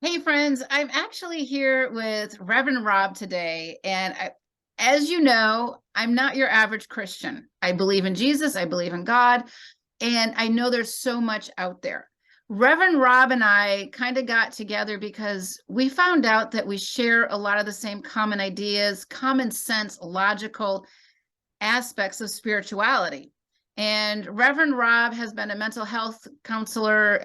Hey friends, I'm actually here with Reverend Rob today. As you know, I'm not your average Christian. I believe in Jesus, I believe in God, and I know there's so much out there. Reverend Rob and I kind of got together because we found out that we share a lot of the same common ideas, common sense, logical aspects of spirituality. And Reverend Rob has been a mental health counselor,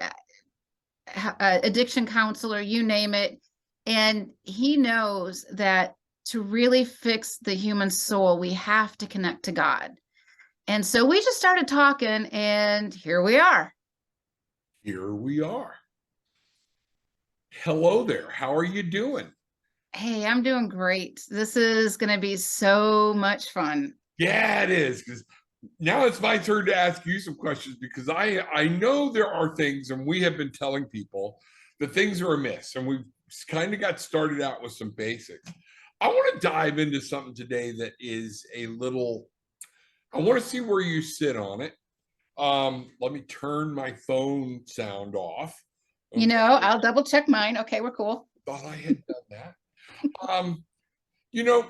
addiction counselor, you name it. And he knows that to really fix the human soul, we have to connect to God. And so we just started talking, and here we are. Here we are. Hello there. How are you doing? Hey, I'm doing great. This is going to be so much fun. Yeah, it is. Because now it's my turn to ask you some questions because I know there are things, and we have been telling people that things are amiss, and we've kind of got started out with some basics. I want to dive into something today that is a little. I want to see where you sit on it. Let me turn my phone sound off. Okay, I'll double check mine. Okay, we're cool. thought I had done that. Um, You know,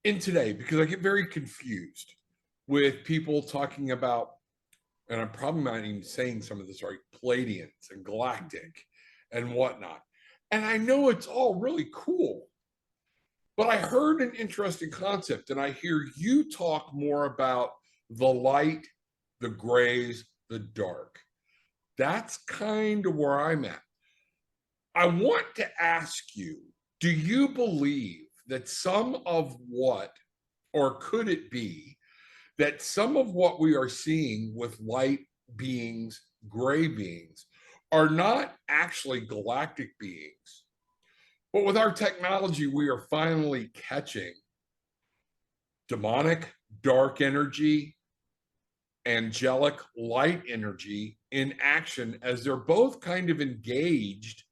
in today, because I get very confused with people talking about, and I'm probably not even saying some of this right, Palladians and galactic and whatnot. And I know it's all really cool, but I heard an interesting concept, and I hear you talk more about the light, the grays, the dark. That's kind of where I'm at. I want to ask you, do you believe that some of what, or could it be that some of what we are seeing with light beings, gray beings, are not actually galactic beings, but with our technology, we are finally catching demonic dark energy, angelic light energy in action as they're both kind of engaged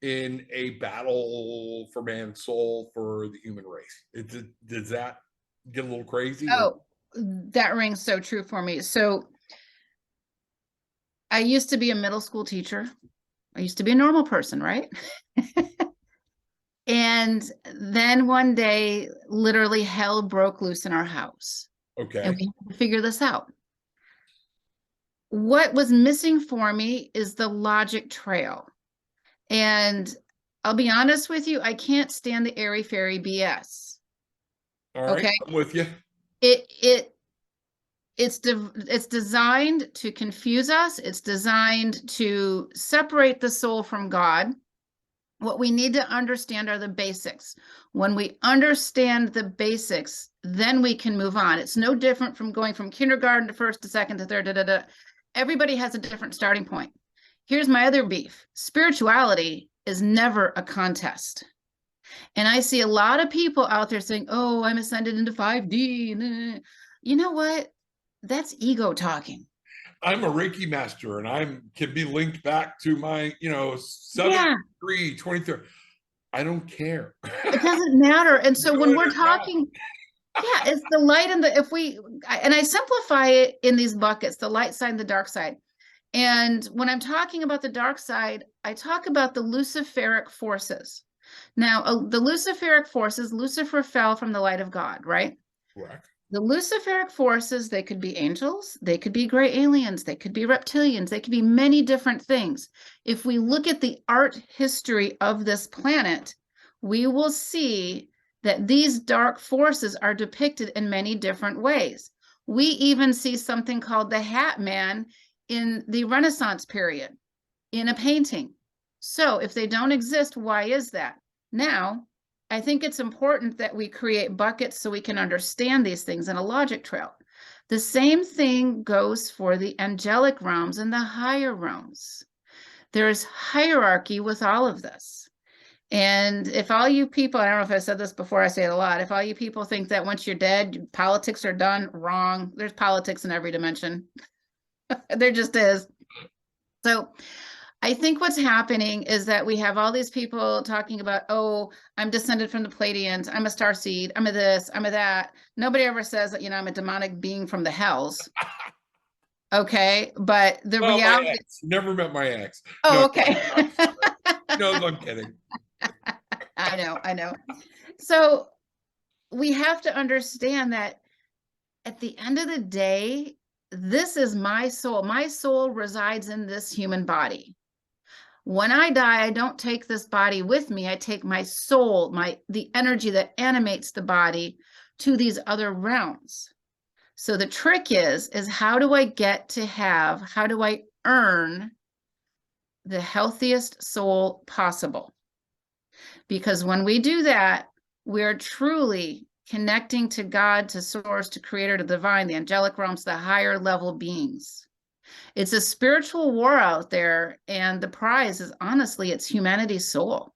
in a battle for man's soul for the human race. Does that get a little crazy? Or Oh, that rings so true for me. So I used to be a middle school teacher. I used to be a normal person, right? And then one day, literally hell broke loose in our house, and okay, we had to figure this out. What was missing for me is the logic trail. And I'll be honest with you, I can't stand the airy fairy BS. all right, Okay. I'm with you. It it it's designed to confuse us. It's designed to separate the soul from God. What we need to understand are the basics. When we understand the basics, then we can move on. It's no different from going from kindergarten to first to second to third. Da, da, da. Everybody has a different starting point. Here's my other beef. Spirituality is never a contest. And I see a lot of people out there saying, oh, I'm ascended into 5D. You know what? That's ego talking. I'm a Reiki master, and I can be linked back to my, Yeah, 73, 23. I don't care. it doesn't matter. And so when Do we're it or not. talking, yeah, it's the light and the, if we, and I simplify it in these buckets, the light side and the dark side. And when I'm talking about the dark side, I talk about the Luciferic forces. Now, the Luciferic forces, Lucifer fell from the light of God, right? Correct. The Luciferic forces, they could be angels, they could be gray aliens, they could be reptilians, they could be many different things. If we look at the art history of this planet, we will see that these dark forces are depicted in many different ways. We even see something called the Hat Man in the Renaissance period in a painting. So if they don't exist, why is that? Now, I think it's important that we create buckets so we can understand these things in a logic trail. The same thing goes for the angelic realms and the higher realms. There's hierarchy with all of this. And if all you people, I don't know if I said this before, I say it a lot, if all you people think that once you're dead, politics are done, wrong. There's politics in every dimension. There just is. So I think what's happening is that we have all these people talking about, oh, I'm descended from the Palladians, I'm a star seed, I'm a this, I'm a that. Nobody ever says that, I'm a demonic being from the hells. Okay. But the Well, my reality. ex. Never met my ex. Oh, No, okay. No, I'm kidding. I know. So we have to understand that at the end of the day, this is my soul. My soul resides in this human body. When I die, I don't take this body with me. I take my soul, the energy that animates the body to these other realms. So the trick is how do I how do I earn the healthiest soul possible? Because when we do that, we're truly connecting to God, to source, to creator, to divine, the angelic realms, the higher level beings. It's a spiritual war out there, and the prize is honestly, it's humanity's soul.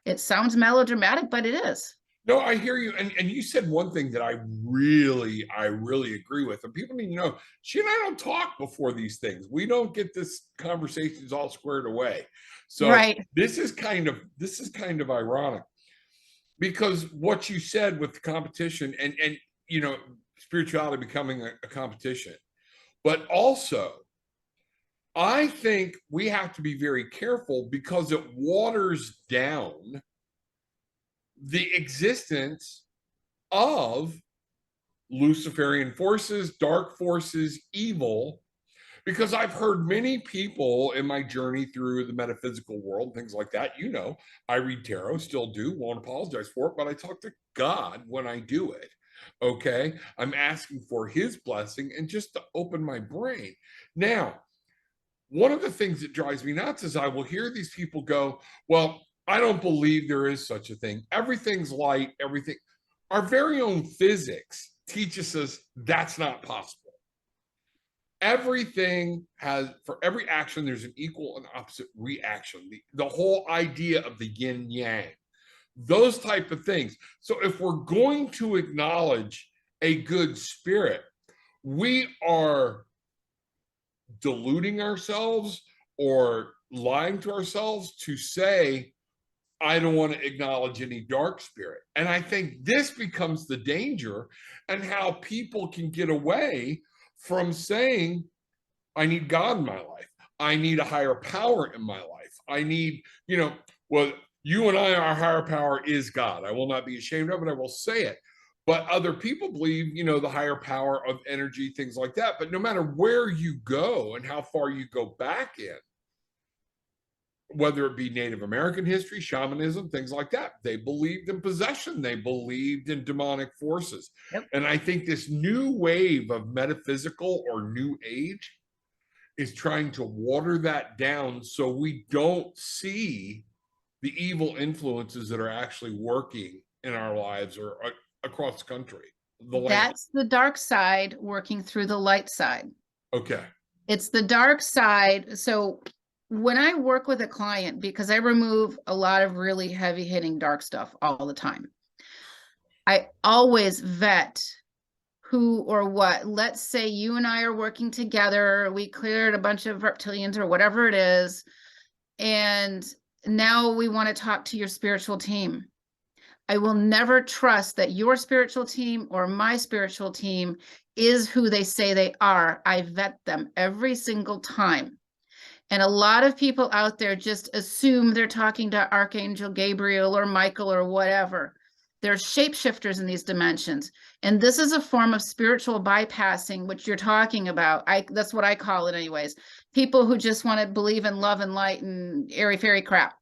It sounds melodramatic, but it is. No, I hear you. And you said one thing that I really agree with. And people need to know she and I don't talk before these things. We don't get this conversations all squared away. So Right. this is kind of ironic because what you said with the competition and you know, spirituality becoming a competition, but also I think we have to be very careful because it waters down the existence of Luciferian forces, dark forces, evil, because I've heard many people in my journey through the metaphysical world, things like that. You know, I read tarot, still do, won't apologize for it, but I talk to God when I do it. Okay. I'm asking for his blessing and just to open my brain. Now, one of the things that drives me nuts is I will hear these people go, well, I don't believe there is such a thing. Everything's light, everything. Our very own physics teaches us that's not possible. Everything has, for every action, there's an equal and opposite reaction. The whole idea of the yin yang, those type of things. So if we're going to acknowledge a good spirit, we are deluding ourselves or lying to ourselves to say, I don't want to acknowledge any dark spirit. And I think this becomes the danger and how people can get away from saying, I need God in my life. I need a higher power in my life. I need, well, you and I, our higher power is God. I will not be ashamed of it. I will say it. But other people believe, the higher power of energy, things like that. But no matter where you go and how far you go back in, whether it be Native American history, shamanism, things like that, they believed in possession. They believed in demonic forces. Yep. And I think this new wave of metaphysical or new age is trying to water that down so we don't see the evil influences that are actually working in our lives or across the country, the land. That's the dark side working through the light side. Okay. It's the dark side. So when I work with a client, because I remove a lot of really heavy hitting dark stuff all the time, I always vet who or what. Let's say you and I are working together, we cleared a bunch of reptilians or whatever it is, and now we want to talk to your spiritual team. I will never trust that your spiritual team or my spiritual team is who they say they are. I vet them every single time. And a lot of people out there just assume they're talking to Archangel Gabriel or Michael or whatever. They're shapeshifters in these dimensions. And this is a form of spiritual bypassing, which you're talking about. That's what I call it anyways. People who just want to believe in love and light and airy-fairy crap.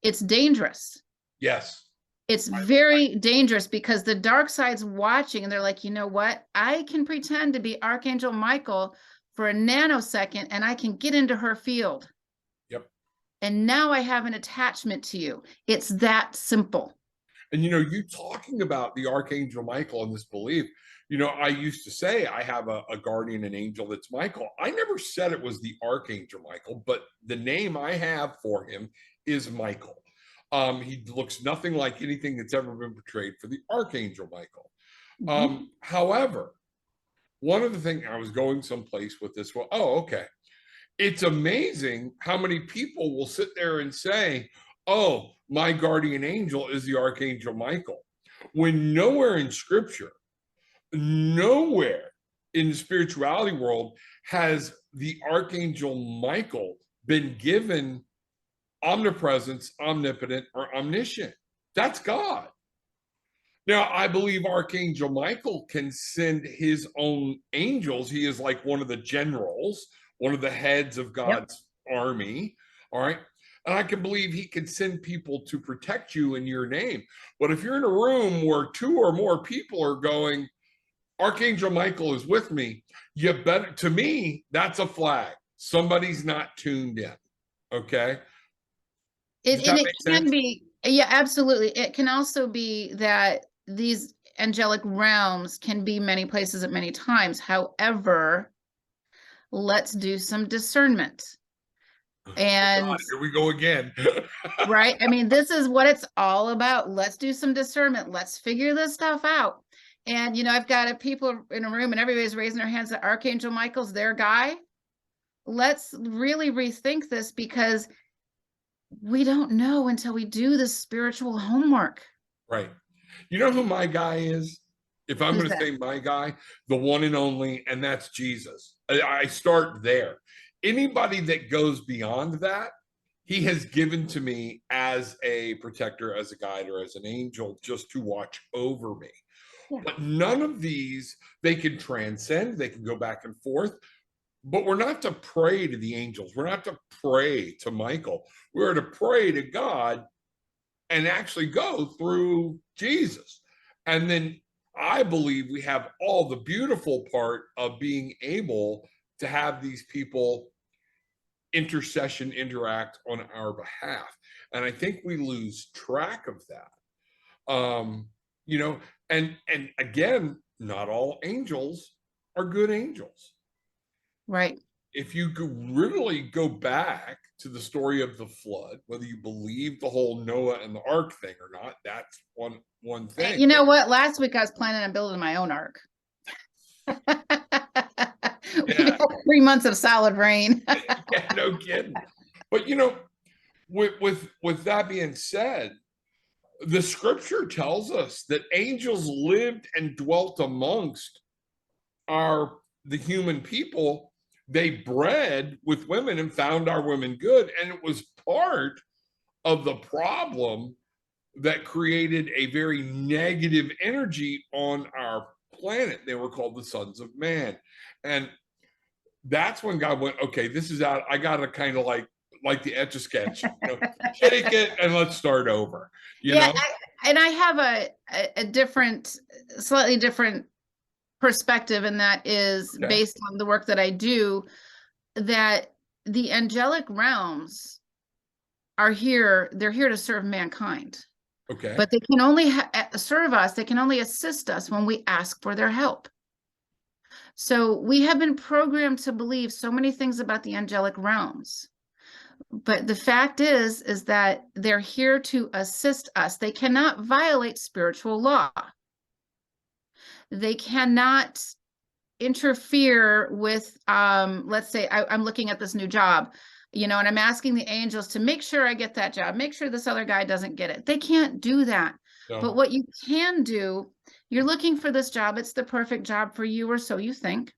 It's dangerous. Yes. It's very dangerous because the dark side's watching and they're like, you know what? I can pretend to be Archangel Michael for a nanosecond and I can get into her field. Yep. And now I have an attachment to you. It's that simple. And you talking about the Archangel Michael and this belief, I used to say I have a guardian, an angel that's Michael. I never said it was the Archangel Michael, but the name I have for him is Michael. He looks nothing like anything that's ever been portrayed for the Archangel Michael. However, one of the things I was going someplace with this, well, oh, okay. It's amazing how many people will sit there and say, oh, my guardian angel is the Archangel Michael. When nowhere in scripture, nowhere in the spirituality world has the Archangel Michael been given omnipresence, omnipotent, or omniscient. That's God. Now, I believe Archangel Michael can send his own angels. He is like one of the generals, one of the heads of Yep. God's army. All right. And I can believe he can send people to protect you in your name. But if you're in a room where two or more people are going, Archangel Michael is with me, you better, to me, that's a flag. Somebody's not tuned in. Okay. Does And that it make can sense? be, yeah, absolutely. It can also be that these angelic realms can be many places at many times. However, let's do some discernment. Oh God, And here we go again. right, I mean, this is what it's all about. Let's do some discernment. Let's figure this stuff out. And, I've got people in a room and everybody's raising their hands that Archangel Michael's their guy. Let's really rethink this because we don't know until we do the spiritual homework. Right. You know who my guy is? If I'm Who's going to that? say my guy, the one and only, and that's Jesus. I start there. Anybody that goes beyond that, he has given to me as a protector, as a guide, or as an angel just to watch over me. Yeah. But none of these, they can transcend, they can go back and forth. But we're not to pray to the angels. We're not to pray to Michael. We're to pray to God and actually go through Jesus. And then I believe we have all the beautiful part of being able to have these people intercession interact on our behalf. And I think we lose track of that. You know, and again, not all angels are good angels. Right. If you could really go back to the story of the flood, whether you believe the whole Noah and the ark thing or not, that's one thing. You know what? Last week I was planning on building my own ark. We Yeah, had 3 months of solid rain. yeah, no kidding. But you know, with that being said, the scripture tells us that angels lived and dwelt amongst our the human people. They bred with women and found our women good, and it was part of the problem that created a very negative energy on our planet. They were called the sons of man. And that's when God went, okay, this is out. I got to kind of like the etch a sketch, shake it and let's start over, Yeah, and I have a different, slightly different perspective, and that is Okay. based on the work that I do, that the angelic realms are here, they're here to serve mankind. Okay. But they can only serve us, they can only assist us when we ask for their help. So we have been programmed to believe so many things about the angelic realms. But the fact is that they're here to assist us. They cannot violate spiritual law. They cannot interfere with, let's say I'm looking at this new job, and I'm asking the angels to make sure I get that job, make sure this other guy doesn't get it. They can't do that. No. But what you can do, you're looking for this job, it's the perfect job for you, or so you think.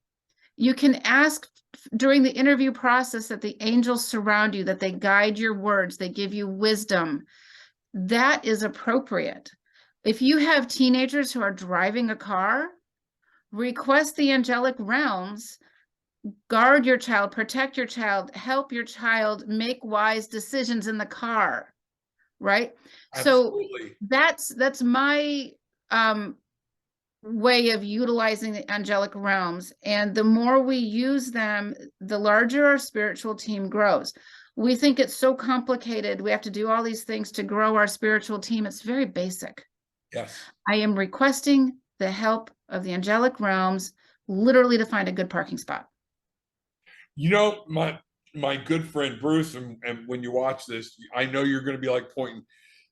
You can ask during the interview process that the angels surround you, that they guide your words, they give you wisdom. That is appropriate. If you have teenagers who are driving a car, request the angelic realms guard your child, protect your child, help your child make wise decisions in the car, right? So Absolutely. that's my way of utilizing the angelic realms. And the more we use them, the larger our spiritual team grows. We think it's so complicated. We have to do all these things to grow our spiritual team. It's very basic. Yes. I am requesting the help of the angelic realms, literally to find a good parking spot. You know, my good friend Bruce, and when you watch this, I know you're going to be like pointing.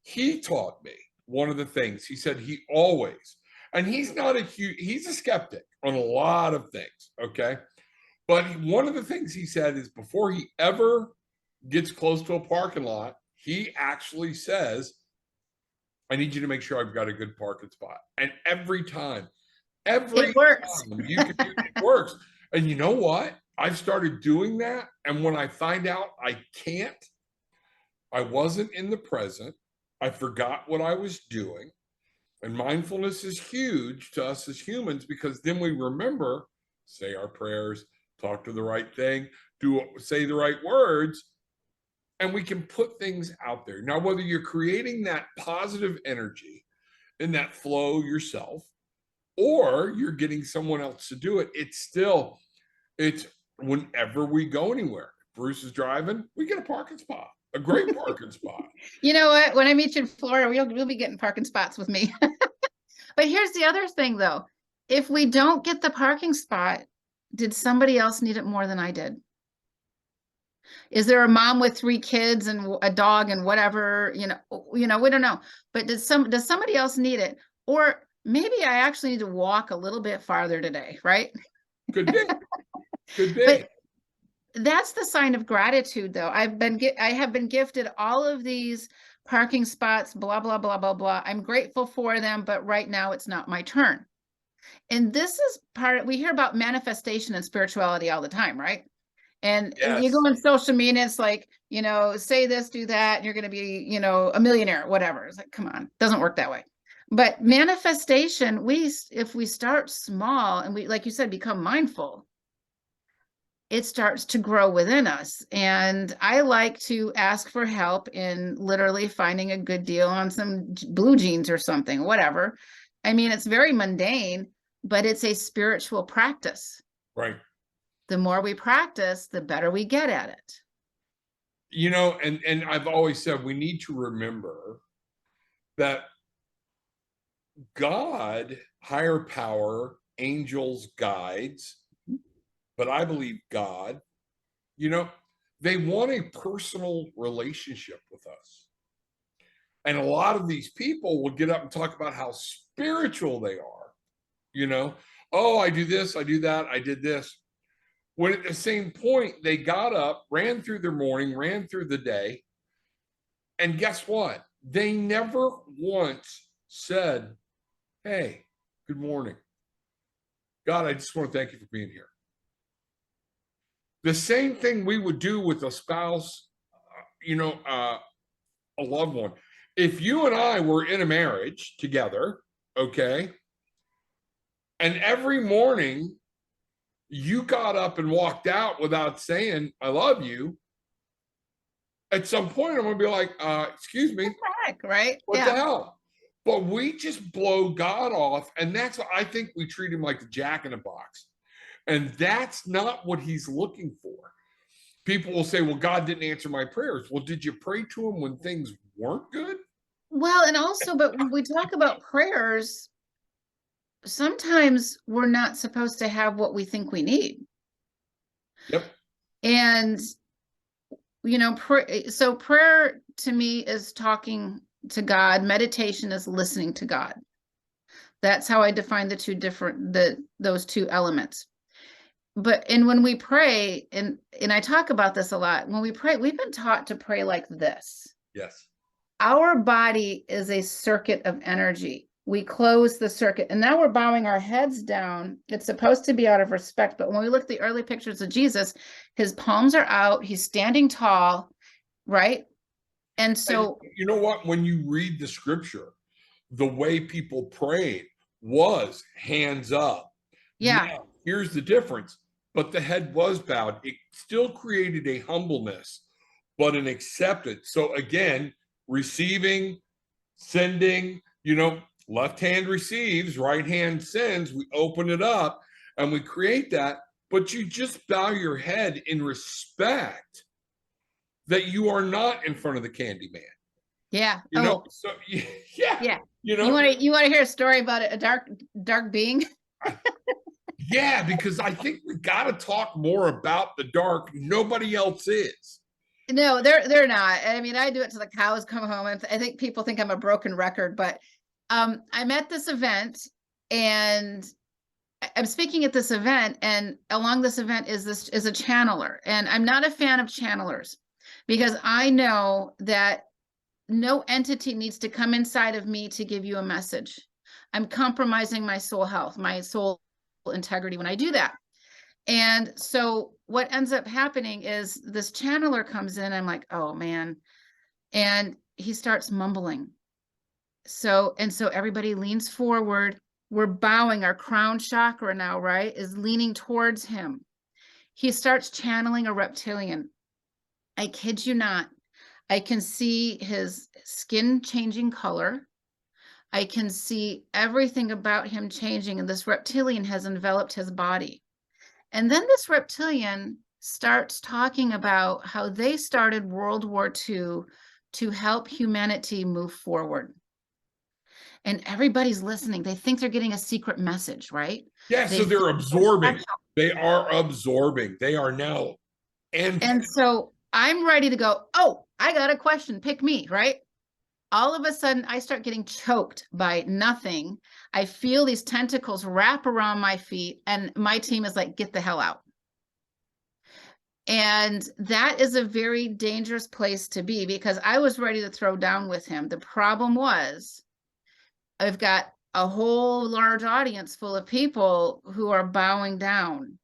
He taught me one of the things. He said he always, and he's not a huge, he's a skeptic on a lot of things. Okay. But one of the things he said is before he ever gets close to a parking lot, he actually says, I need you to make sure I've got a good parking spot. And every It works. time you can do it works. And you know what? I've started doing that. And when I find out I can't, I wasn't in the present. I forgot what I was doing. And mindfulness is huge to us as humans because then we remember, say our prayers, talk to the right thing, say the right words, and we can put things out there. Now, whether you're creating that positive energy in that flow yourself, or you're getting someone else to do it, it's whenever we go anywhere. Bruce is driving, we get a parking spot, a great parking spot. You know what? When I meet you in Florida, we'll be getting parking spots with me. But here's the other thing, though. If we don't get the parking spot, did somebody else need it more than I did? Is there a mom with 3 kids and a dog and whatever, we don't know. But does somebody else need it? Or maybe I actually need to walk a little bit farther today, right? Could be. Could be. But that's the sign of gratitude, though. I have been gifted all of these parking spots, blah, blah, blah, blah, blah. I'm grateful for them, but right now it's not my turn. And this is we hear about manifestation and spirituality all the time, right? And Yes. you go on social media, it's like, say this, do that, and you're going to be, a millionaire, whatever. It's like, come on, doesn't work that way. But manifestation, if we start small and we, like you said, become mindful, it starts to grow within us. And I like to ask for help in literally finding a good deal on some blue jeans or something, whatever. I mean, it's very mundane, but it's a spiritual practice. Right. The more we practice, the better we get at it. And I've always said we need to remember that God, higher power, angels, guides, but I believe God, they want a personal relationship with us. And a lot of these people will get up and talk about how spiritual they are. Oh, I do this, I do that, I did this. When at the same point, they got up, ran through their morning, ran through the day. And guess what? They never once said, hey, good morning. God, I just want to thank you for being here. The same thing we would do with a spouse, a loved one. If you and I were in a marriage together, okay, and every morning you got up and walked out without saying, I love you, at some point I'm going to be like, excuse me. What the heck, right? What the hell? But we just blow God off. And that's what I think we treat him like the Jack in the Box. And that's not what he's looking for. People will say, well, God didn't answer my prayers. Well, did you pray to him when things weren't good? Well, and also, but when we talk about prayers, sometimes we're not supposed to have what we think we need. Yep. And, so prayer to me is talking to God. Meditation is listening to God. That's how I define those two elements. And when we pray, and I talk about this a lot, when we pray, we've been taught to pray like this. Yes. Our body is a circuit of energy. We close the circuit, and now we're bowing our heads down. It's supposed to be out of respect, but when we look at the early pictures of Jesus, his palms are out, he's standing tall, right? And so, you know what? When you read the scripture, the way people prayed was hands up. yeah. Now, here's the difference. But the head was bowed. It still created a humbleness, but an acceptance. So again, receiving, sending, left hand receives, right hand sends. We open it up and we create that. But you just bow your head in respect that you are not in front of the candy man. Yeah. So yeah. Yeah. You want to hear a story about a dark being? Yeah, because I think we got to talk more about the dark. Nobody else is. No, they're not. I mean, I do it till the cows come home, and I think people think I'm a broken record. But I'm at this event, and I'm speaking at this event, and along this event is a channeler, and I'm not a fan of channelers because I know that no entity needs to come inside of me to give you a message. I'm compromising my soul health, my soul integrity when I do that. And so what ends up happening is this channeler comes in. I'm like, oh man, and he starts mumbling. So everybody leans forward. We're bowing. Our crown chakra now, right, is leaning towards him. He starts channeling a reptilian. I kid you not. I can see his skin changing color. I can see everything about him changing, and this reptilian has enveloped his body. And then this reptilian starts talking about how they started World War II to help humanity move forward. And everybody's listening. They think they're getting a secret message, right? Yeah, They so they're think they're absorbing. special. They are absorbing. They are now And so I'm ready to go, oh, I got a question. Pick me, right? All of a sudden, I start getting choked by nothing. I feel these tentacles wrap around my feet, and my team is like, get the hell out. And that is a very dangerous place to be, because I was ready to throw down with him. The problem was, I've got a whole large audience full of people who are bowing down,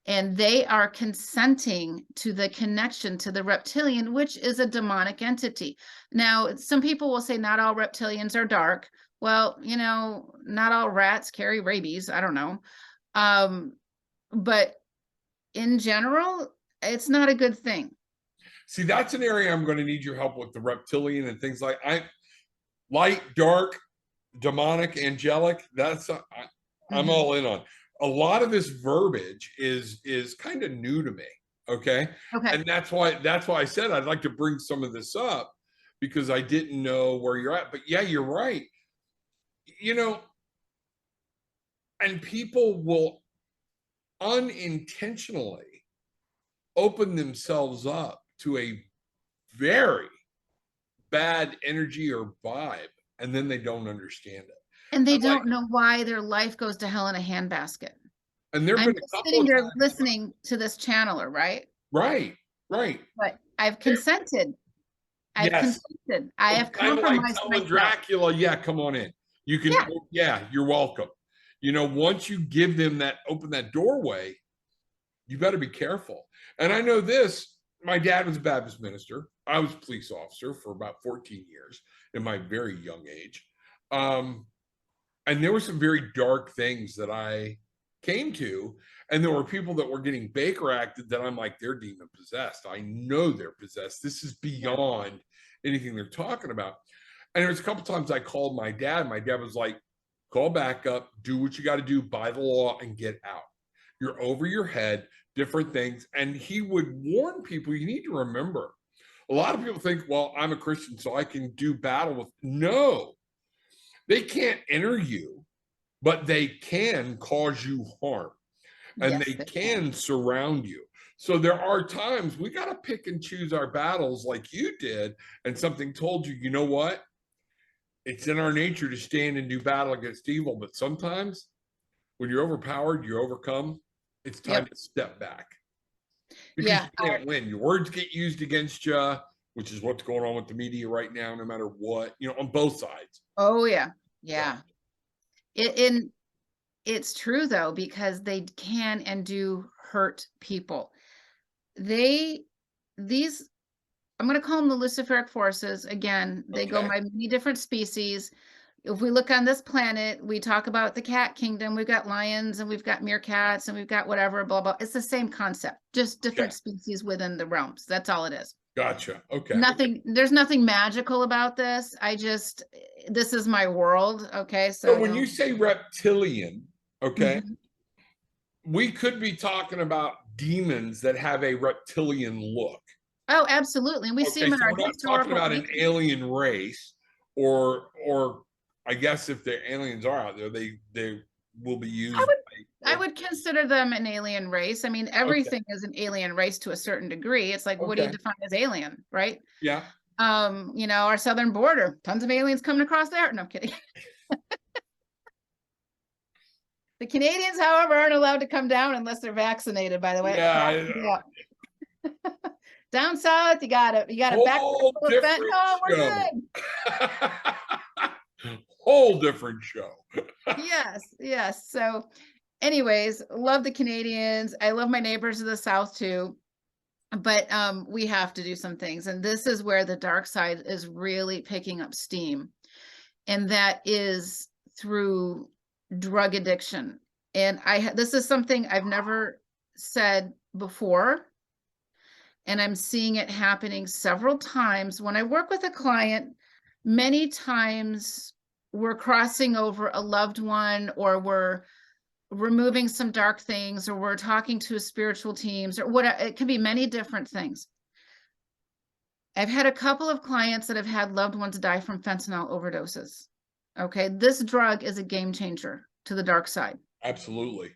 and they are consenting to the connection to the reptilian, which is a demonic entity. Now, some people will say not all reptilians are dark. Well, not all rats carry rabies. I don't know. But in general, it's not a good thing. See, that's an area I'm going to need your help with, the reptilian and things like light, dark, demonic, angelic. I'm all in on. A lot of this verbiage is kind of new to me. Okay. Okay. And that's why I said I'd like to bring some of this up, because I didn't know where you're at. But yeah, you're right. And people will unintentionally open themselves up to a very bad energy or vibe, and then they don't understand it. And they I'm like, don't know why their life goes to hell in a handbasket. and there have I'm been a just couple sitting of there times, listening to this channeler, right? right, right. But I've consented. I've Yes. consented. I have Kind of like compromised telling myself. Dracula, yeah, come on in. You can, Yeah. yeah, you're welcome. Once you give them open that doorway, you got to be careful. And I know this, my dad was a Baptist minister. I was a police officer for about 14 years in my very young age. And there were some very dark things that I came to. And there were people that were getting Baker acted that I'm like, they're demon possessed. I know they're possessed. This is beyond anything they're talking about. And there was a couple times I called my dad. My dad was like, call back up, do what you got to do by the law, and get out. You're over your head, different things. And he would warn people, you need to remember, a lot of people think, well, I'm a Christian, so I can do battle with. No, they can't enter you, but they can cause you harm, and Yes, they they can surround you. So there are times we got to pick and choose our battles like you did. And something told you, you know what? It's in our nature to stand and do battle against evil. But sometimes when you're overpowered, you overcome, it's time Yep. to step back, because Yeah. you can't win. Your words get used against you, which is what's going on with the media right now, no matter what, on both sides. Oh, yeah. Yeah. Yeah. It's true, though, because they can and do hurt people. These, I'm going to call them the Luciferic Forces. Again, they go Okay. by many different species. If we look on this planet, we talk about the cat kingdom. We've got lions and we've got meerkats and we've got whatever, blah, blah. It's the same concept, just different Okay. species within the realms. That's all it is. Gotcha. Okay. There's nothing magical about this. This is my world. Okay. So So, when you say reptilian, okay, Mhm. we could be talking about demons that have a reptilian look. Oh, absolutely. And we see Okay, them in so our we're not talking historical about an paintings. alien race, or I guess if the aliens are out there, they will be I used would I by. would consider them an alien race. I mean, Okay. everything is an alien race to a certain degree. It's like, what do you Okay. define as alien, right? Yeah. Our southern border, tons of aliens coming across there. No, I'm kidding. The Canadians, however, aren't allowed to come down unless they're vaccinated, by the way. It cracks Yeah. me up. Down south, you got a backpack Whole full of different fentanyl. We're show. good. Whole different show. Yes, yes. So anyways, love the Canadians. I love my neighbors of the South too. but we have to do some things, and this is where the dark side is really picking up steam, and that is through drug addiction. And this is something I've never said before, and I'm seeing it happening several times when I work with a client. Many times we're crossing over a loved one, or we're removing some dark things, or we're talking to spiritual teams, or whatever. It can be many different things. I've had a couple of clients that have had loved ones die from fentanyl overdoses. Okay, this drug is a game changer to the dark side. Absolutely.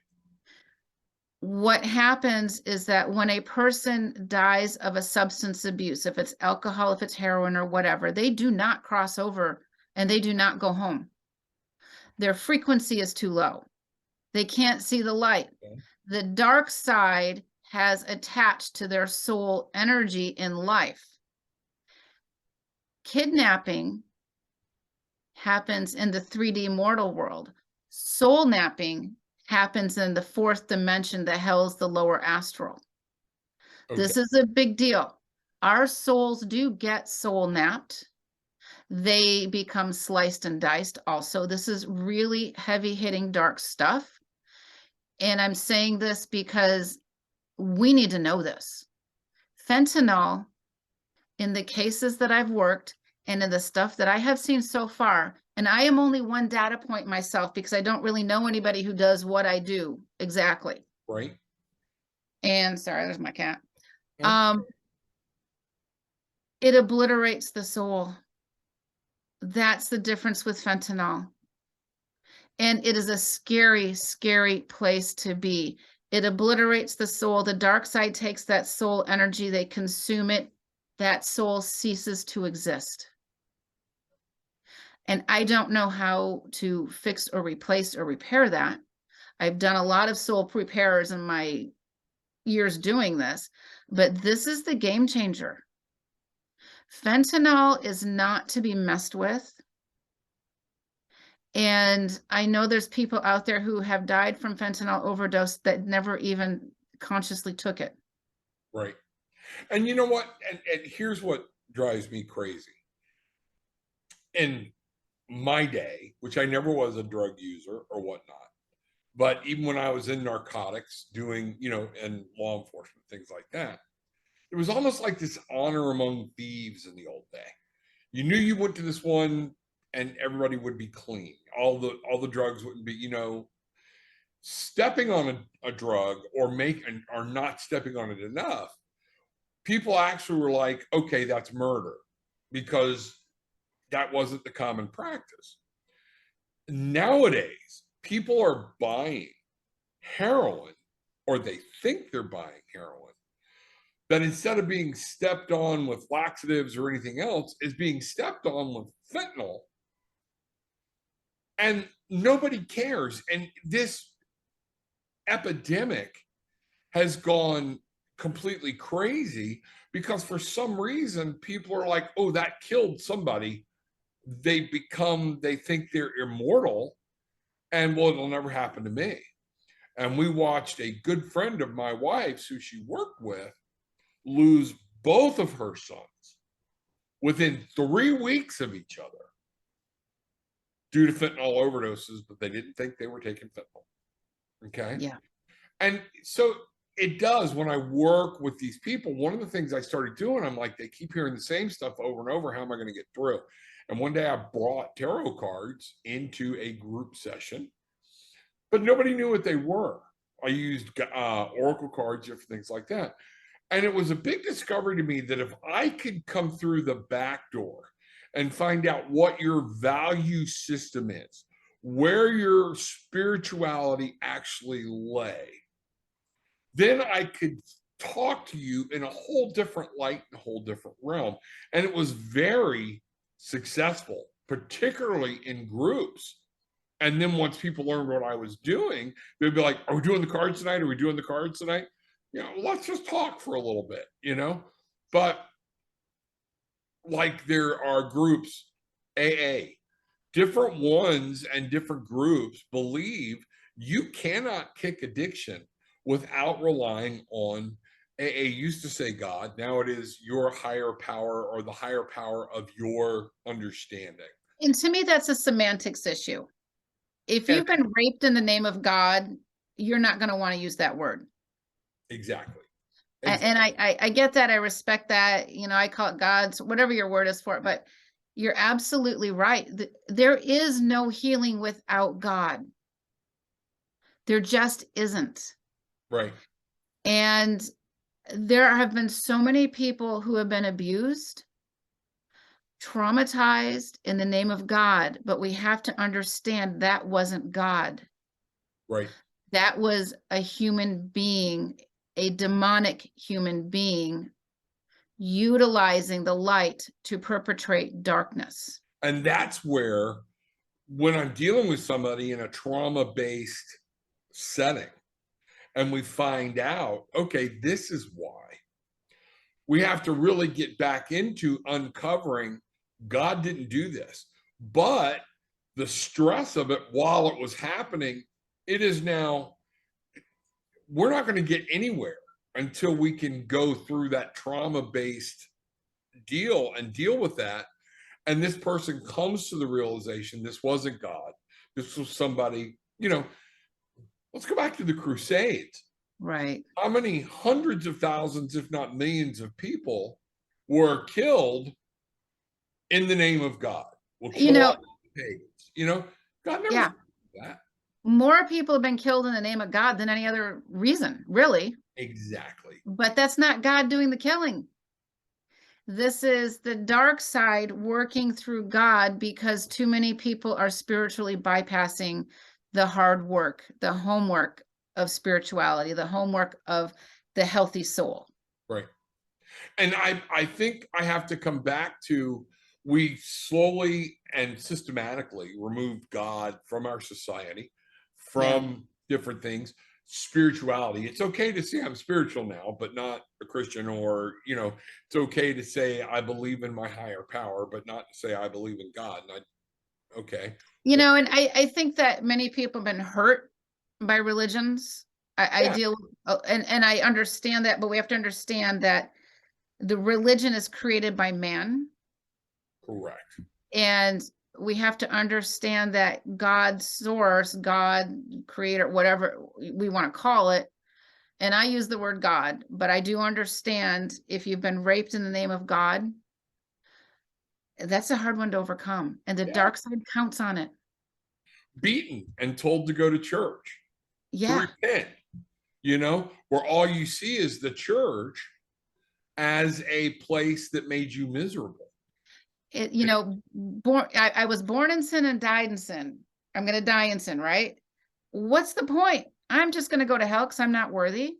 What happens is that when a person dies of a substance abuse, if it's alcohol, if it's heroin, or whatever, they do not cross over and they do not go home. Their frequency is too low. They can't see the light. Okay. The dark side has attached to their soul energy in life. Kidnapping happens in the 3D mortal world. Soul napping happens in the fourth dimension, the hells, the lower astral. Okay. This is a big deal. Our souls do get soul napped. They become sliced and diced also. This is really heavy hitting dark stuff. And I'm saying this because we need to know this. Fentanyl, in the cases that I've worked and in the stuff that I have seen so far, and I am only one data point myself because I don't really know anybody who does what I do exactly. Right. And sorry, there's my cat. Okay. It obliterates the soul. That's the difference with fentanyl. And it is a scary, scary place to be. It obliterates the soul. The dark side takes that soul energy, they consume it. That soul ceases to exist. And I don't know how to fix or replace or repair that. I've done a lot of soul repairers in my years doing this, but this is the game changer. Fentanyl is not to be messed with. And I know there's people out there who have died from fentanyl overdose that never even consciously took it. Right. And you know what? And here's what drives me crazy. In my day, which I never was a drug user or whatnot, but even when I was in narcotics doing, and law enforcement, things like that, it was almost like this honor among thieves in the old day. You knew you went to this one and everybody would be clean. All the drugs wouldn't be, stepping on a drug or not stepping on it enough. People actually were like, okay, that's murder, because that wasn't the common practice. Nowadays, people are buying heroin, or they think they're buying heroin, that instead of being stepped on with laxatives or anything else, is being stepped on with fentanyl. And nobody cares. And this epidemic has gone completely crazy because for some reason people are like, oh, that killed somebody. They think they're immortal, and well, it'll never happen to me. And we watched a good friend of my wife's, who she worked with, lose both of her sons within 3 weeks of each other due to fentanyl overdoses, but they didn't think they were taking fentanyl. Okay. Yeah. And so it does. When I work with these people, one of the things I started doing, I'm like, they keep hearing the same stuff over and over. How am I going to get through? And one day I brought tarot cards into a group session, but nobody knew what they were. I used oracle cards, different things like that. And it was a big discovery to me that if I could come through the back door and find out what your value system is, where your spirituality actually lay, then I could talk to you in a whole different light, a whole different realm. And it was very successful, particularly in groups. And then once people learned what I was doing, they'd be like, are we doing the cards tonight? Are we doing the cards tonight? Let's just talk for a little bit. But like there are groups, AA, different ones and different groups believe you cannot kick addiction without relying on AA used to say God. Now it is your higher power or the higher power of your understanding. And to me, that's a semantics issue. If And you've been raped in the name of God, you're not going to want to use that word. exactly. And Exactly. I get that. I respect that. You know, I call it God's, whatever your word is for it. But you're absolutely right. There is no healing without God. There just isn't. Right. And there have been so many people who have been abused, traumatized in the name of God, but we have to understand that wasn't God. Right. That was a human being, a demonic human being, utilizing the light to perpetrate darkness. And that's where, when I'm dealing with somebody in a trauma based setting and we find out, okay, this is why, we have to really get back into uncovering God didn't do this. But the stress of it while it was happening, it is now, we're not going to get anywhere until we can go through that trauma based deal and deal with that. And this person comes to the realization this wasn't God. This was somebody, let's go back to the Crusades. Right. How many hundreds of thousands, if not millions of people were killed in the name of God? We'll You kill know, all the pagans. God never yeah, said that. more people have been killed in the name of God than any other reason, really. Exactly. But that's not God doing the killing. This is the dark side working through God because too many people are spiritually bypassing the hard work, the homework of spirituality, the homework of the healthy soul. Right. And I think I have to come back to, we slowly and systematically removed God from our society, Yeah. from different things. Spirituality. It's okay to say I'm spiritual now, but not a Christian, or, it's okay to say I believe in my higher power, but not to say I believe in God. And okay. You Well, know, and I think that many people have been hurt by religions. I yeah, deal and I understand that, but we have to understand that the religion is created by man, correct. and we have to understand that God's source, God, creator, whatever we want to call it, and I use the word God, but I do understand if you've been raped in the name of God, that's a hard one to overcome, and the Yeah. dark side counts on it. Beaten and told to go to church, to Yeah. repent, where all you see is the church as a place that made you miserable. I was born in sin and died in sin. I'm going to die in sin, right? What's the point? I'm just going to go to hell because I'm not worthy.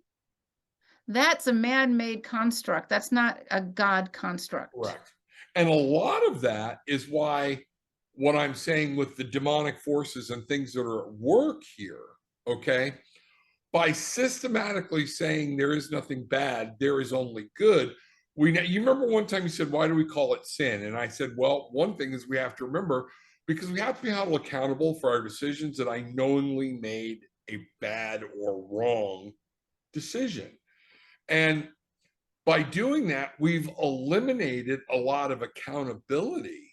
That's a man-made construct. That's not a God construct. Correct. And a lot of that is why, what I'm saying with the demonic forces and things that are at work here, okay, by systematically saying there is nothing bad, there is only good. You remember one time you said, why do we call it sin? And I said, well, one thing is we have to remember, because we have to be held accountable for our decisions, that I knowingly made a bad or wrong decision. And by doing that, we've eliminated a lot of accountability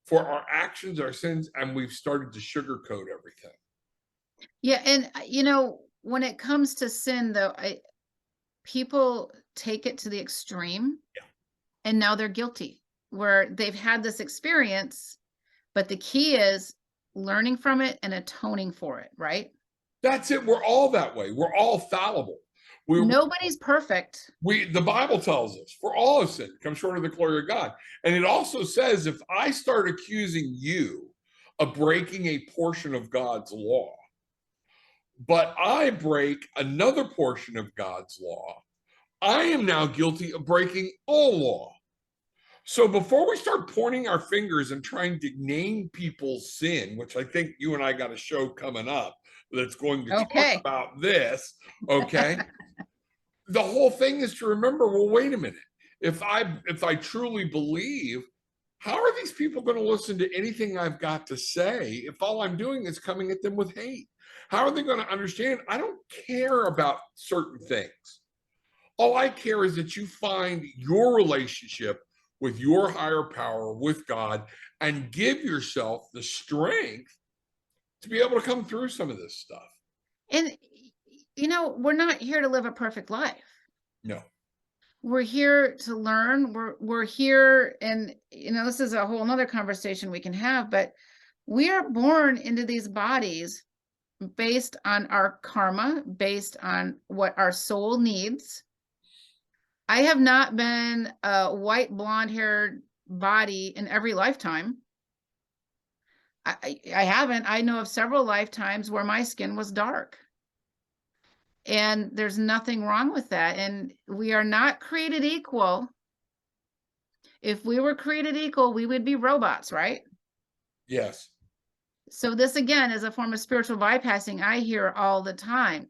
for our actions, our sins, and we've started to sugarcoat everything. Yeah, and when it comes to sin, though, people take it to the extreme, Yeah. and now they're guilty, where they've had this experience, but the key is learning from it and atoning for it, right? That's it. We're all that way. We're all fallible. We Nobody's perfect. the Bible tells us, for all of sin come short of the glory of God. And it also says, if I start accusing you of breaking a portion of God's law, but I break another portion of God's law, I am now guilty of breaking all law. So before we start pointing our fingers and trying to name people's sin, which I think you and I got a show coming up that's going to talk Okay. about this, okay? The whole thing is to remember, well, wait a minute. If I truly believe, how are these people going to listen to anything I've got to say if all I'm doing is coming at them with hate? How are they going to understand? I don't care about certain things. All I care is that you find your relationship with your higher power, with God, and give yourself the strength to be able to come through some of this stuff. And, we're not here to live a perfect life. No. We're here to learn. We're here, and this is a whole nother conversation we can have, but we are born into these bodies based on our karma, based on what our soul needs. I have not been a white blonde haired body in every lifetime. I haven't. I know of several lifetimes where my skin was dark. And there's nothing wrong with that. And we are not created equal. If we were created equal, we would be robots, right? Yes. So this again is a form of spiritual bypassing I hear all the time.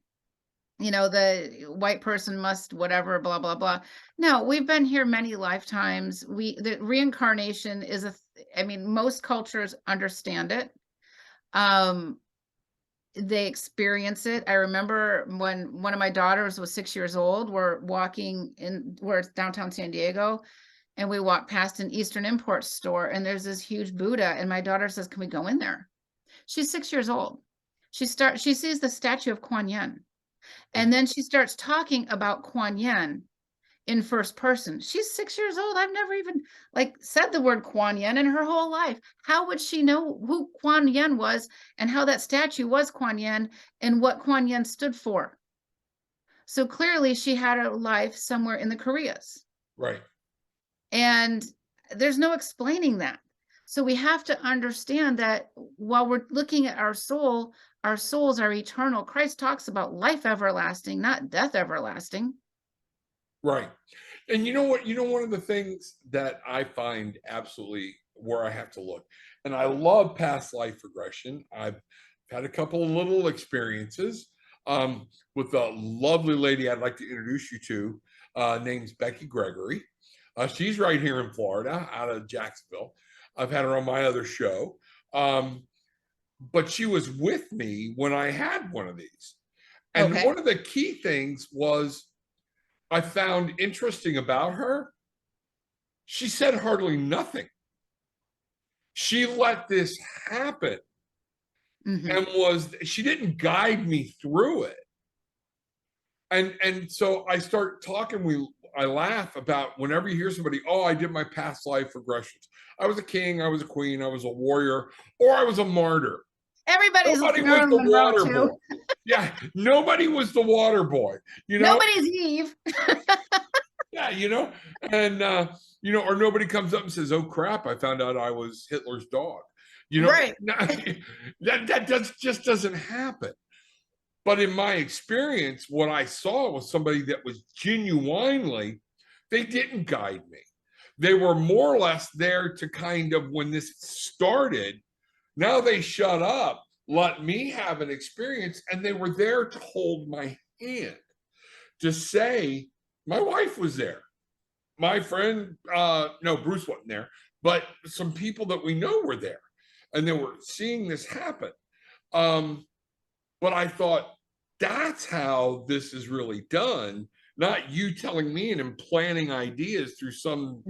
The white person must whatever, blah, blah, blah. No, we've been here many lifetimes. The reincarnation is most cultures understand it. They experience it. I remember when one of my daughters was 6 years old, we're downtown San Diego, and we walked past an Eastern import store, and there's this huge Buddha, and my daughter says, "Can we go in there?" She's 6 years old. She sees the statue of Kuan Yin, and then she starts talking about Kuan Yin in first person. She's 6 years old. I've never even said the word Kuan Yin in her whole life. How would she know who Kuan Yin was and how that statue was Kuan Yin and what Kuan Yin stood for? So clearly she had a life somewhere in the Koreas. Right. And there's no explaining that. So we have to understand that while we're looking at our souls are eternal. Christ talks about life everlasting, not death everlasting. Right. And you know what? One of the things that I find absolutely where I have to look, and I love past life regression. I've had a couple of little experiences with a lovely lady I'd like to introduce you to, name's Becky Gregory. She's right here in Florida, out of Jacksonville. I've had her on my other show. But she was with me when I had one of these. And Okay. one of the key things was I found interesting about her, she said hardly nothing. She let this happen and she didn't guide me through it. And so I start talking, I laugh about whenever you hear somebody, oh, I did my past life regressions. I was a king, I was a queen, I was a warrior, or I was a martyr. Everybody's Nobody was Marilyn the Monroe water too. boy. Yeah, nobody was the water boy. Nobody's Eve. Yeah, and or nobody comes up and says, "Oh crap, I found out I was Hitler's dog." Right. That just doesn't happen. But in my experience, what I saw was somebody that was genuinely, they didn't guide me. They were more or less there to kind of, when this started, now they shut up, let me have an experience, and they were there to hold my hand, to say, my wife was there. My friend, no, Bruce wasn't there, but some people that we know were there, and they were seeing this happen. But I thought, that's how this is really done, not you telling me and implanting ideas through some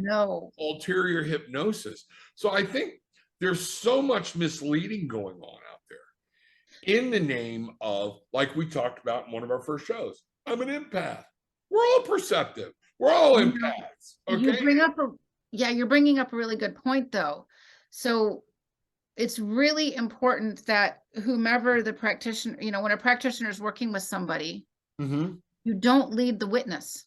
ulterior hypnosis. So I think there's so much misleading going on out there in the name of, like we talked about in one of our first shows, I'm an empath. We're all perceptive. We're all empaths. Okay. You're bringing up a really good point though. So it's really important that whomever the practitioner, when a practitioner is working with somebody, you don't lead the witness.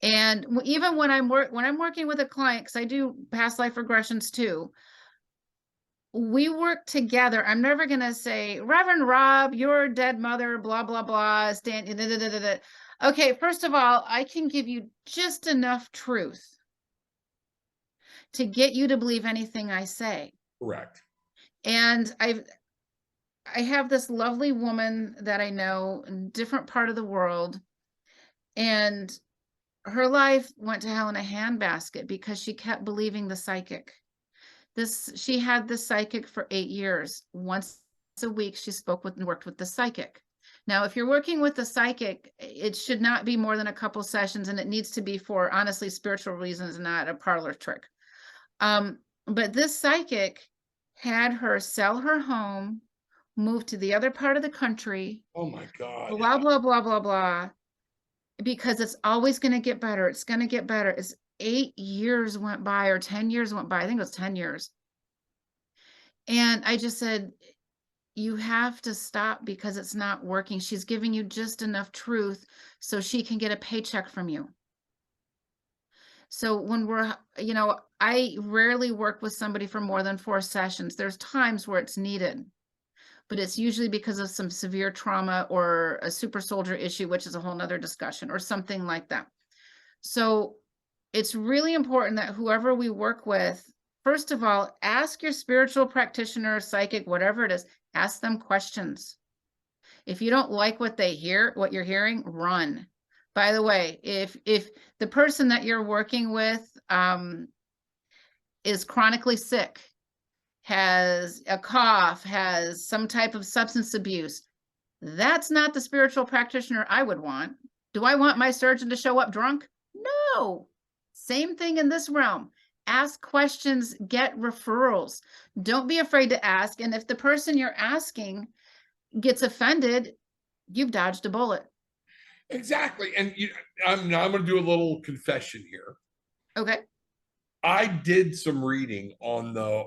And even when I'm working with a client, because I do past life regressions too, we work together. I'm never going to say, Reverend Rob, your dead mother, blah, blah, blah, Okay, first of all, I can give you just enough truth to get you to believe anything I say. Correct. And I have this lovely woman that I know in a different part of the world, and her life went to hell in a handbasket because she kept believing the psychic. She had the psychic for 8 years. Once a week, she spoke with and worked with the psychic. Now, if you're working with a psychic, it should not be more than a couple sessions, and it needs to be for honestly spiritual reasons, not a parlor trick. But this psychic had her sell her home, move to the other part of the country, Oh my God. blah, blah, blah, blah, blah, because it's always going to get better. It's going to get better. It's 8 years went by or 10 years went by. I think it was 10 years. And I just said, you have to stop because it's not working. She's giving you just enough truth so she can get a paycheck from you. So when we're, I rarely work with somebody for more than 4 sessions. There's times where it's needed, but it's usually because of some severe trauma or a super soldier issue, which is a whole nother discussion, or something like that. So it's really important that whoever we work with, first of all, ask your spiritual practitioner, psychic, whatever it is, ask them questions. If you don't like what you're hearing, run. By the way, if the person that you're working with is chronically sick, has a cough, has some type of substance abuse, that's not the spiritual practitioner I would want. Do I want my surgeon to show up drunk? No. Same thing in this realm. Ask questions, get referrals. Don't be afraid to ask. And if the person you're asking gets offended, you've dodged a bullet. Exactly. And I'm going to do a little confession here. Okay. I did some reading on the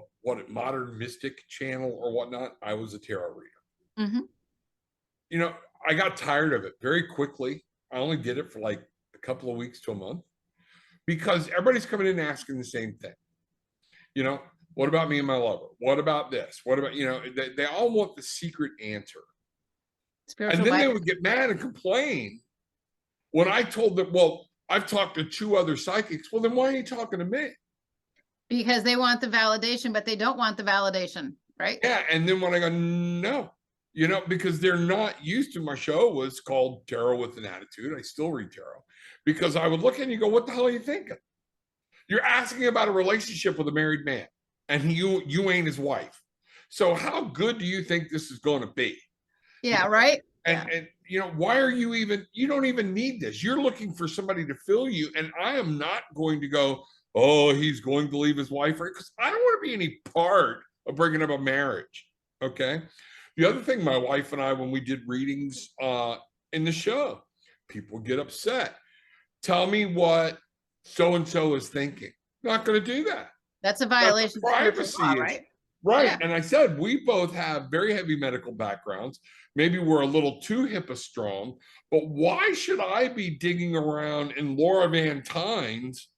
Modern Mystic channel or whatnot. I was a tarot reader. Mm-hmm. I got tired of it very quickly. I only did it for like a couple of weeks to a month because everybody's coming in asking the same thing. What about me and my lover? What about this? What about, they all want the secret answer. Spiritual and then they would get mad and complain when I told them, well, I've talked to 2 other psychics. Well, then why are you talking to me? Because they want the validation, but they don't want the validation, right? Yeah. And then when I go, no, because they're not used to, my show was called Tarot with an Attitude. I still read tarot because I would look at you and go, what the hell are you thinking? You're asking about a relationship with a married man and you ain't his wife. So how good do you think this is going to be? Yeah, right. And why are you don't even need this. You're looking for somebody to fill you. And I am not going to go, oh, he's going to leave his wife, right? Because I don't want to be any part of bringing up a marriage. Okay. The other thing, my wife and I, when we did readings in the show, people get upset. Tell me what so-and-so is thinking. Not going to do that. That's a violation of privacy law, right? Right. Yeah. And I said, we both have very heavy medical backgrounds. Maybe we're a little too HIPAA strong, but why should I be digging around in Laura Van Tyne's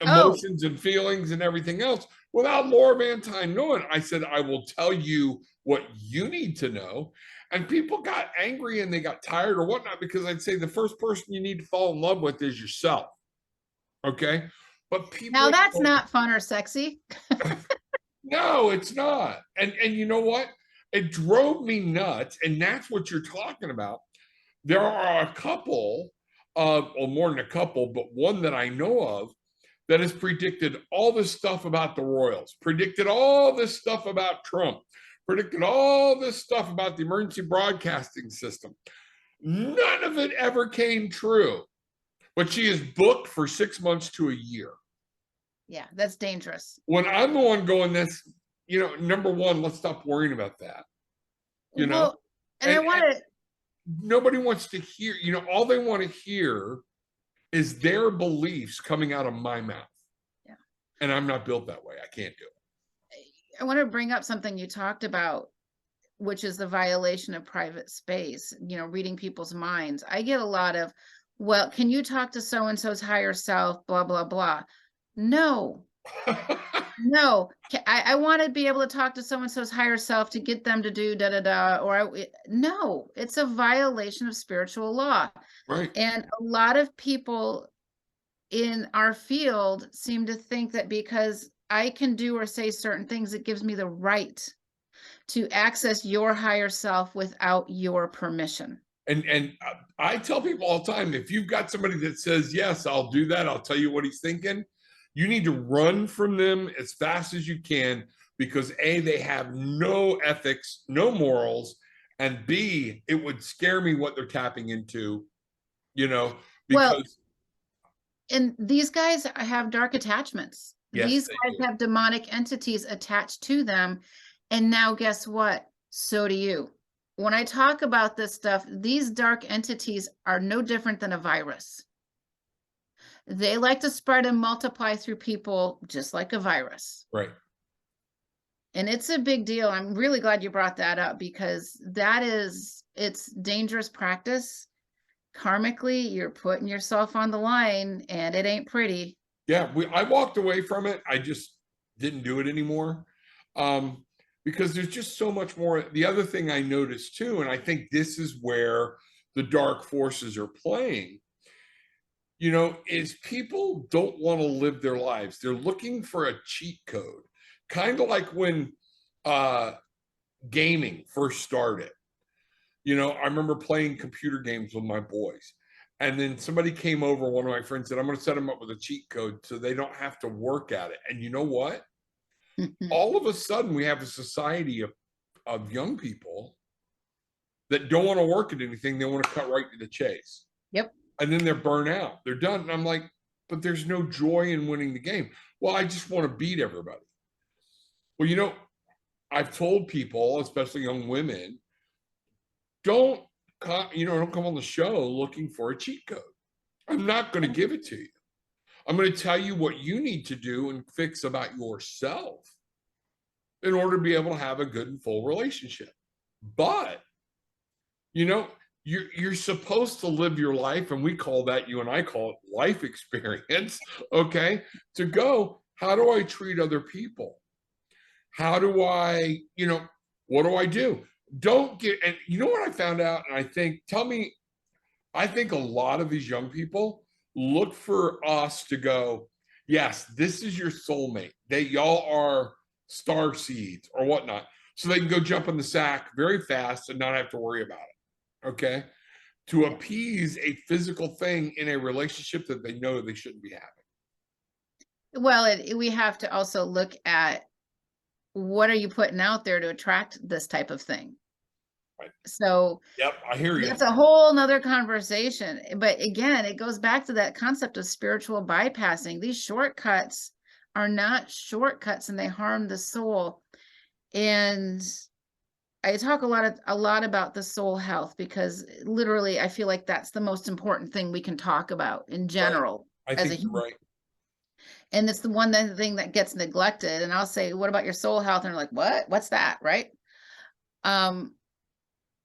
emotions and feelings and everything else without Laura Van Tyne knowing? I said, I will tell you what you need to know. And people got angry and they got tired or whatnot because I'd say the first person you need to fall in love with is yourself. Okay. But people, now that's not fun or sexy. No, it's not. And you know what? It drove me nuts. And that's what you're talking about. There are a couple of, well, more than a couple, but one that I know of that has predicted all this stuff about the Royals, predicted all this stuff about Trump, predicted all this stuff about the emergency broadcasting system. None of it ever came true. But she is booked for 6 months to a year. Yeah, that's dangerous. When I'm the one going, this, number one, let's stop worrying about that. And I want to. Nobody wants to hear, all they want to hear is their beliefs coming out of my mouth. Yeah. And I'm not built that way. I can't do it. I want to bring up something you talked about, which is the violation of private space, reading people's minds. I get a lot of, well, can you talk to so-and-so's higher self, blah, blah, blah. No, no, I want to be able to talk to so-and-so's higher self to get them to do da-da-da, no, it's a violation of spiritual law. Right. And a lot of people in our field seem to think that because I can do or say certain things, it gives me the right to access your higher self without your permission. And I tell people all the time, if you've got somebody that says, yes, I'll do that, I'll tell you what he's thinking, you need to run from them as fast as you can because A, they have no ethics, no morals, and B, it would scare me what they're tapping into, you know, Well, because and these guys have dark attachments. yes, These they guys do. have demonic entities attached to them. And now, guess what? So do you. When I talk about this stuff, these dark entities are no different than a virus. They like to spread and multiply through people just like a virus. Right. And it's a big deal. I'm really glad you brought that up because it's dangerous practice. Karmically, you're putting yourself on the line and it ain't pretty. Yeah, I walked away from it. I just didn't do it anymore. Um, because there's just so much more. The other thing I noticed too, and I think this is where the dark forces are playing, is people don't want to live their lives. They're looking for a cheat code, kind of like when uh, gaming first started. I remember playing computer games with my boys. And then somebody came over, one of my friends said, I'm going to set them up with a cheat code so they don't have to work at it. And you know what? All of a sudden, we have a society of young people that don't want to work at anything. They want to cut right to the chase. Yep. And then they're burnt out. They're done. And I'm like, but there's no joy in winning the game. Well, I just want to beat everybody. Well, I've told people, especially young women, don't don't come on the show looking for a cheat code. I'm not going to give it to you. I'm going to tell you what you need to do and fix about yourself in order to be able to have a good and full relationship. But you're supposed to live your life, and we call that, you and I call it, life experience. Okay, to go, how do I treat other people? How do I, what do I do? Don't get, and you know what I found out, and I think a lot of these young people look for us to go, yes, this is your soulmate. Y'all are star seeds or whatnot. So they can go jump in the sack very fast and not have to worry about it. Okay. To appease a physical thing in a relationship that they know they shouldn't be having. Well, we have to also look at what are you putting out there to attract this type of thing. Right. So yep, I hear you. That's a whole nother conversation. But again, it goes back to that concept of spiritual bypassing. These shortcuts are not shortcuts and they harm the soul. And I talk a lot about the soul health because literally I feel like that's the most important thing we can talk about in general I as a think you're human. right. And it's the thing that gets neglected. And I'll say, what about your soul health? And they're like, what? What's that? Right.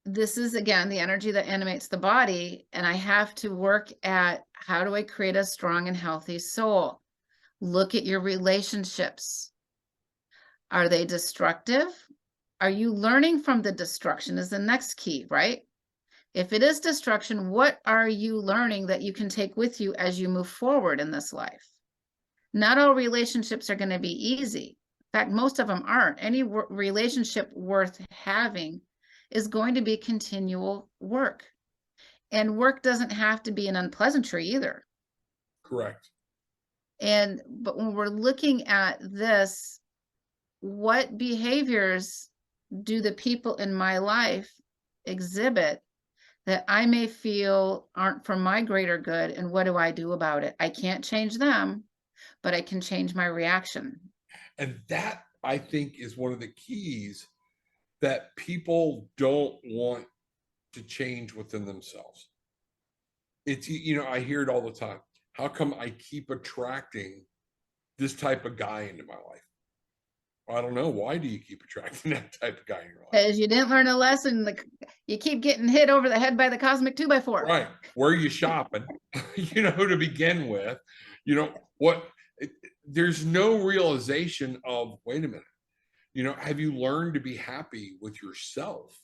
This is again the energy that animates the body, and I have to work at how do I create a strong and healthy soul. Look at your relationships. Are they destructive? Are you learning from the destruction is the next key, right? If it is destruction, what are you learning that you can take with you as you move forward in this life? Not all relationships are going to be easy. In fact, most of them aren't. Any relationship worth having is going to be continual work. And work doesn't have to be an unpleasantry either. Correct. But when we're looking at this, what behaviors do the people in my life exhibit that I may feel aren't for my greater good? And what do I do about it? I can't change them, but I can change my reaction. And that, I think, is one of the keys that people don't want to change within themselves. It's, I hear it all the time. How come I keep attracting this type of guy into my life? I don't know. Why do you keep attracting that type of guy in your life? Because you didn't learn a lesson. You keep getting hit over the head by the cosmic 2x4. Right. Where are you shopping? To begin with, what, there's no realization of, wait a minute, have you learned to be happy with yourself?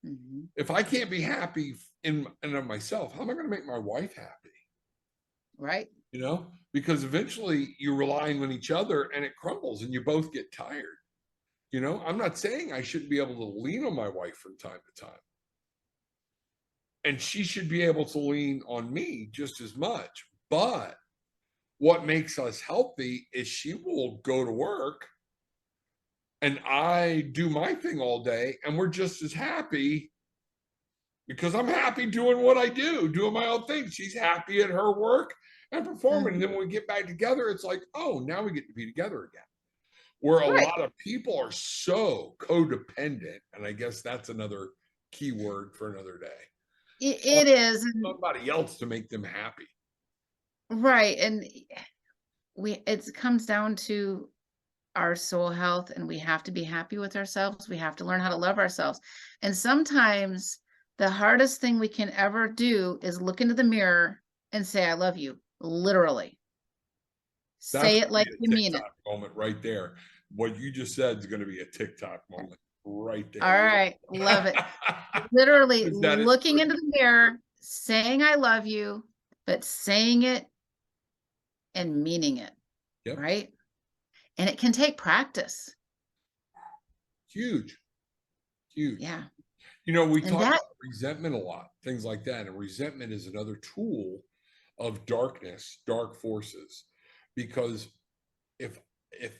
Mm-hmm. If I can't be happy in and of myself, how am I going to make my wife happy? Right. Because eventually you're relying on each other and it crumbles and you both get tired. I'm not saying I shouldn't be able to lean on my wife from time to time. And she should be able to lean on me just as much. But what makes us healthy is she will go to work and I do my thing all day, and we're just as happy because I'm happy doing what I do, doing my own thing. She's happy at her work and performing. And Mhm. then when we get back together, it's like, oh, now we get to be together again. Where a Right. lot of people are so codependent, and I guess that's another key word for another day. It is. And Somebody else to make them happy. right. And it comes down to our soul health, and we have to be happy with ourselves. We have to learn how to love ourselves. And sometimes the hardest thing we can ever do is look into the mirror and say, I love you, literally. That's Say going it to be like a you mean it. TikTok moment right there. What you just said is going to be a TikTok moment right All there. right. Love it. Literally Because that is looking true. into the mirror, saying, I love you, but saying it and meaning it. Yep. Right. And it can take practice. Huge. Huge. Yeah. You know, we And talk that, about resentment a lot, things like that. And resentment is another tool of darkness, dark forces, because if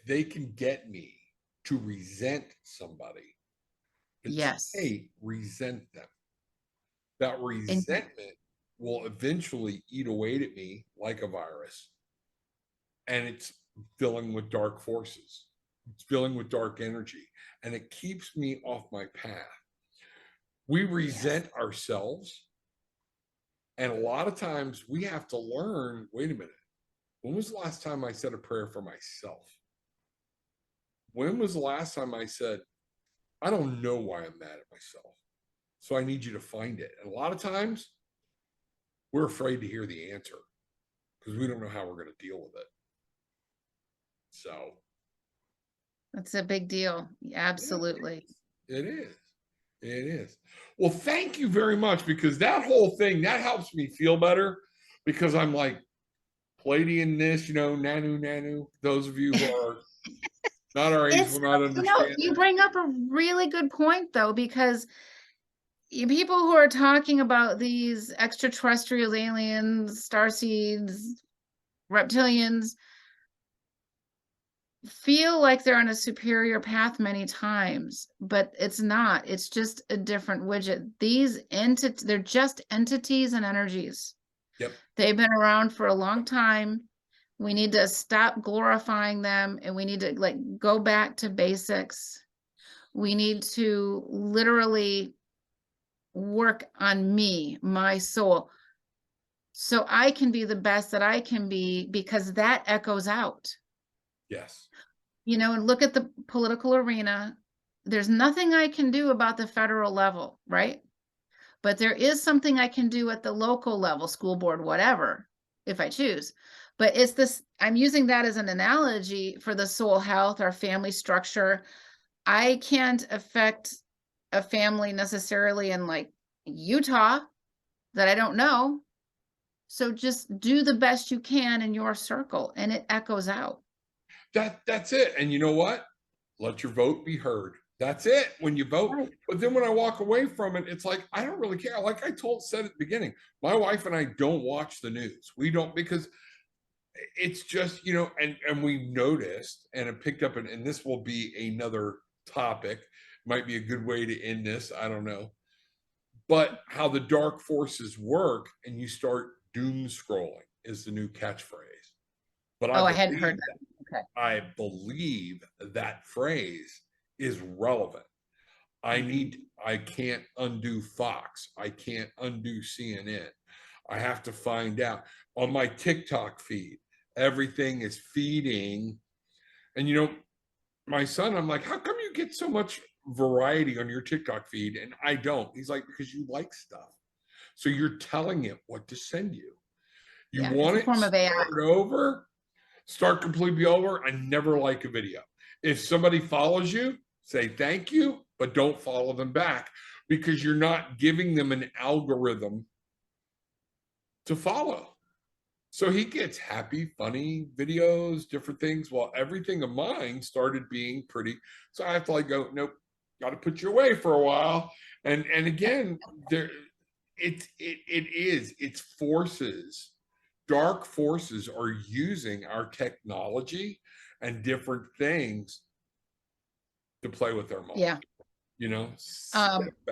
they can get me to resent somebody, but yes. stay resent them, that And resentment will eventually eat away at me like a virus, and it's filling with dark forces. It's filling with dark energy, and it keeps me off my path. We yes. resent ourselves. And a lot of times we have to learn, wait a minute, when was the last time I said a prayer for myself? When was the last time I said, I don't know why I'm mad at myself, so I need you to find it? And a lot of times we're afraid to hear the answer because we don't know how we're going to deal with it. So That's a big deal. yeah, Absolutely. it is. It is. Well, thank you very much, because that whole thing, that helps me feel better, because I'm like, Palladian this, nanu nanu. Those of you who are not our age It's, will not understand you that. bring up a really good point though, because people who are talking about these extraterrestrial aliens, starseeds, reptilians, feel like they're on a superior path many times, but it's not. It's just a different widget. These entities, they're just entities and energies. Yep. They've been around for a long time. We need to stop glorifying them, and we need to go back to basics. We need to literally work on me, my soul, so I can be the best that I can be, because that echoes out. Yes. And look at the political arena. There's nothing I can do about the federal level, right? But there is something I can do at the local level, school board, whatever, if I choose. But it's this, I'm using that as an analogy for the soul health, our family structure. I can't affect a family necessarily in Utah that I don't know. So just do the best you can in your circle, and it echoes out. That's it. And you know what? Let your vote be heard. That's it when you vote. Right. But then when I walk away from it, it's like, I don't really care. Like I said at the beginning, my wife and I don't watch the news. We don't, because it's just, and we noticed and it picked up, and this will be another topic. Might be a good way to end this. I don't know. But how the dark forces work, and you start doom scrolling is the new catchphrase. But Oh, I hadn't heard that. Okay. I believe that phrase is relevant. I can't undo Fox. I can't undo CNN. I have to find out on my TikTok feed. Everything is feeding. And my son, I'm like, how come you get so much variety on your TikTok feed and I don't? He's like, because you like stuff. So you're telling it what to send you. You Yeah, it's want a it form of AI. start over, start completely over. I never like a video. If somebody follows you, say thank you, but don't follow them back, because you're not giving them an algorithm to follow. So he gets happy, funny videos, different things, while everything of mine started being pretty. So I have to go, nope, got to put you away for a while. And again, it's forces. Dark forces are using our technology and different things to play with their mind. Yeah. You know,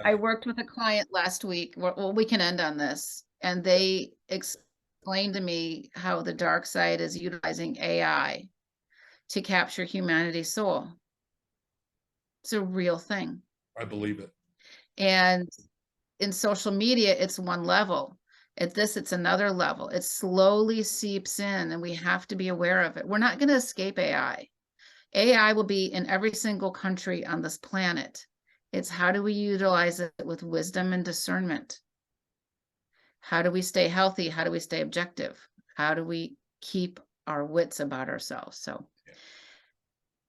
I worked with a client last week. Well, we can end on this. And they explained to me how the dark side is utilizing AI to capture humanity's soul. It's a real thing. I believe it. And in social media, it's one level. At this, it's another level. It slowly seeps in, and we have to be aware of it. We're not going to escape AI. AI will be in every single country on this planet. It's how do we utilize it with wisdom and discernment? How do we stay healthy? How do we stay objective? How do we keep our wits about ourselves? So,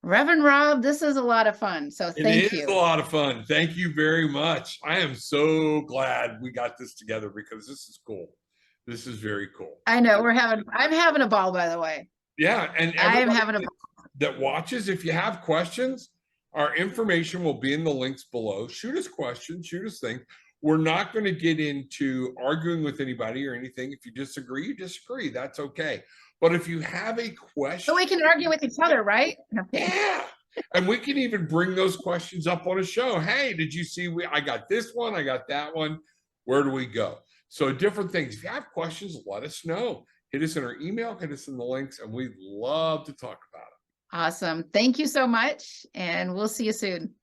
Reverend Rob, this is a lot of fun. So thank It is a you. lot of fun. Thank you very much. I am so glad we got this together because this is cool. This is very cool. I know I'm having a ball, by the way. Yeah. And I'm everybody having a ball. that watches, if you have questions, our information will be in the links below. Shoot us questions, shoot us things. We're not going to get into arguing with anybody or anything. If you disagree, you disagree. That's okay. But if you have a question, So we can argue with each other, right? Okay. yeah. And we can even bring those questions up on a show. Hey, did you see I got this one, I got that one. Where do we go? So different things. If you have questions, let us know. Hit us in our email, hit us in the links, and we'd love to talk about it. Awesome. Thank you so much, and we'll see you soon.